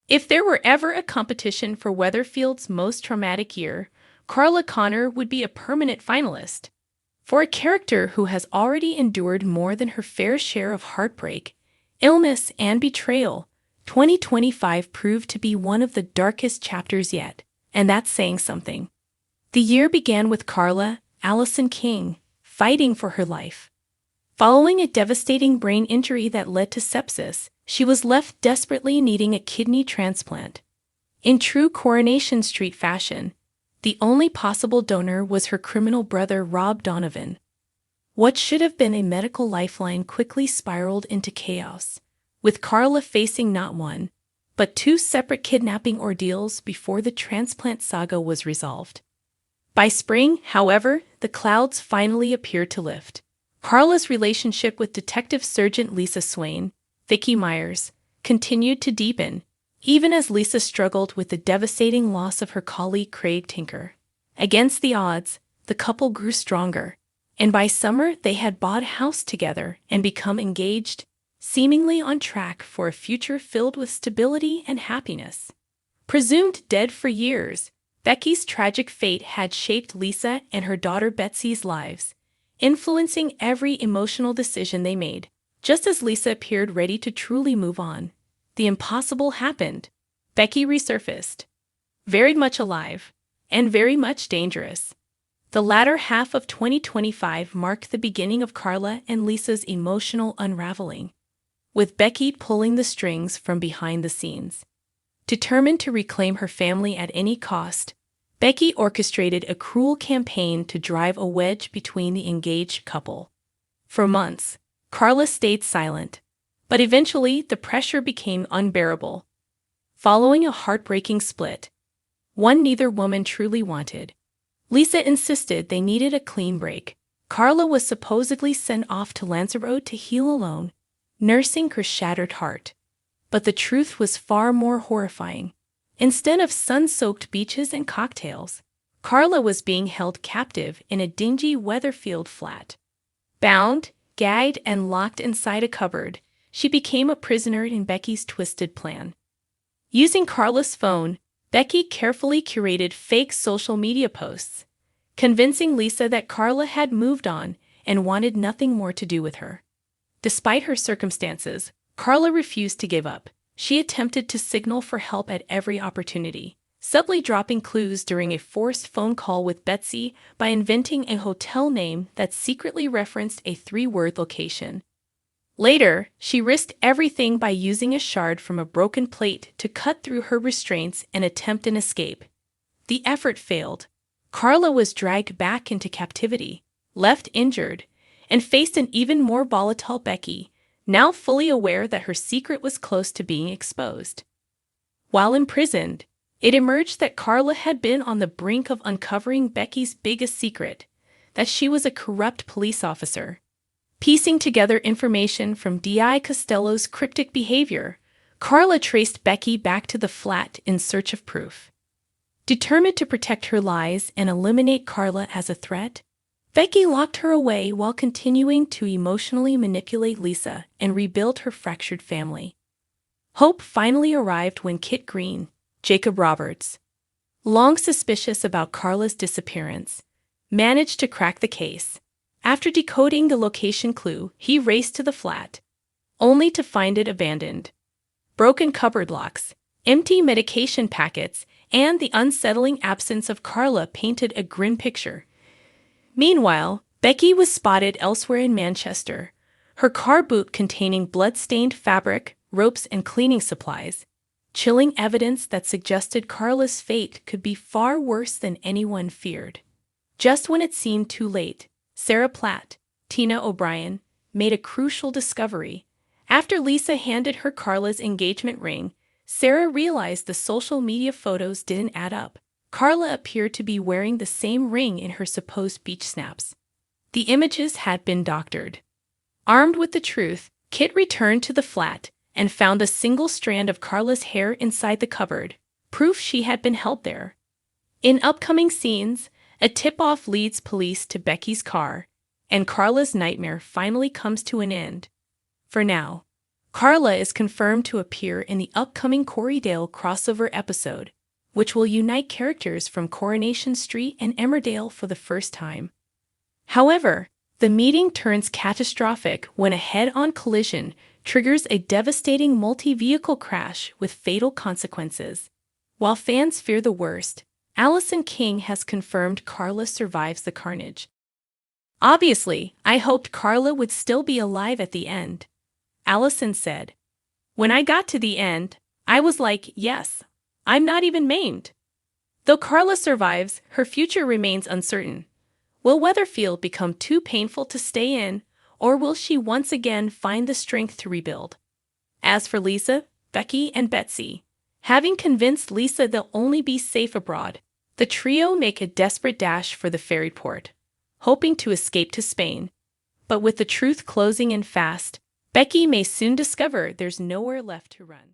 If there were ever a competition for Weatherfield's most traumatic year, Carla Connor would be a permanent finalist. For a character who has already endured more than her fair share of heartbreak, illness, and betrayal, 2025 proved to be one of the darkest chapters yet, and that's saying something. The year began with Carla, Allison King, fighting for her life. Following a devastating brain injury that led to sepsis, she was left desperately needing a kidney transplant. In true Coronation Street fashion, the only possible donor was her criminal brother Rob Donovan. What should have been a medical lifeline quickly spiraled into chaos, with Carla facing not one, but two separate kidnapping ordeals before the transplant saga was resolved. By spring, however, the clouds finally appeared to lift. Carla's relationship with Detective Sergeant Lisa Swain, Vicky Myers, continued to deepen, even as Lisa struggled with the devastating loss of her colleague Craig Tinker. Against the odds, the couple grew stronger, and by summer they had bought a house together and become engaged, seemingly on track for a future filled with stability and happiness. Presumed dead for years, Becky's tragic fate had shaped Lisa and her daughter Betsy's lives, influencing every emotional decision they made. Just as Lisa appeared ready to truly move on, the impossible happened. Becky resurfaced, very much alive, and very much dangerous. The latter half of 2025 marked the beginning of Carla and Lisa's emotional unraveling, with Becky pulling the strings from behind the scenes. Determined to reclaim her family at any cost, Becky orchestrated a cruel campaign to drive a wedge between the engaged couple. For months, Carla stayed silent, but eventually the pressure became unbearable. Following a heartbreaking split, one neither woman truly wanted, Lisa insisted they needed a clean break. Carla was supposedly sent off to Lanzarote to heal alone, nursing her shattered heart. But the truth was far more horrifying. Instead of sun-soaked beaches and cocktails, Carla was being held captive in a dingy Weatherfield flat. Bound, gagged, and locked inside a cupboard, she became a prisoner in Becky's twisted plan. Using Carla's phone, Becky carefully curated fake social media posts, convincing Lisa that Carla had moved on and wanted nothing more to do with her. Despite her circumstances, Carla refused to give up. She attempted to signal for help at every opportunity, subtly dropping clues during a forced phone call with Betsy by inventing a hotel name that secretly referenced a three-word location. Later, she risked everything by using a shard from a broken plate to cut through her restraints and attempt an escape. The effort failed. Carla was dragged back into captivity, left injured, and faced an even more volatile Becky, now fully aware that her secret was close to being exposed. While imprisoned, it emerged that Carla had been on the brink of uncovering Becky's biggest secret, that she was a corrupt police officer. Piecing together information from D.I. Costello's cryptic behavior, Carla traced Becky back to the flat in search of proof. Determined to protect her lies and eliminate Carla as a threat, Becky locked her away while continuing to emotionally manipulate Lisa and rebuild her fractured family. Hope finally arrived when Kit Green, Jacob Roberts, long suspicious about Carla's disappearance, managed to crack the case. After decoding the location clue, he raced to the flat, only to find it abandoned. Broken cupboard locks, empty medication packets, and the unsettling absence of Carla painted a grim picture. Meanwhile, Becky was spotted elsewhere in Manchester, her car boot containing blood-stained fabric, ropes, and cleaning supplies, chilling evidence that suggested Carla's fate could be far worse than anyone feared. Just when it seemed too late, Sarah Platt, Tina O'Brien, made a crucial discovery. After Lisa handed her Carla's engagement ring, Sarah realized the social media photos didn't add up. Carla appeared to be wearing the same ring in her supposed beach snaps. The images had been doctored. Armed with the truth, Kit returned to the flat and found a single strand of Carla's hair inside the cupboard, proof she had been held there. In upcoming scenes, a tip-off leads police to Becky's car, and Carla's nightmare finally comes to an end. For now, Carla is confirmed to appear in the upcoming Corriedale crossover episode, which will unite characters from Coronation Street and Emmerdale for the first time. However, the meeting turns catastrophic when a head-on collision triggers a devastating multi-vehicle crash with fatal consequences. While fans fear the worst, Alison King has confirmed Carla survives the carnage. "Obviously, I hoped Carla would still be alive at the end," Alison said. "When I got to the end, I was like, yes, I'm not even maimed." Though Carla survives, her future remains uncertain. Will Weatherfield become too painful to stay in, or will she once again find the strength to rebuild? As for Lisa, Becky, and Betsy, having convinced Lisa they'll only be safe abroad, the trio make a desperate dash for the ferry port, hoping to escape to Spain. But with the truth closing in fast, Becky may soon discover there's nowhere left to run.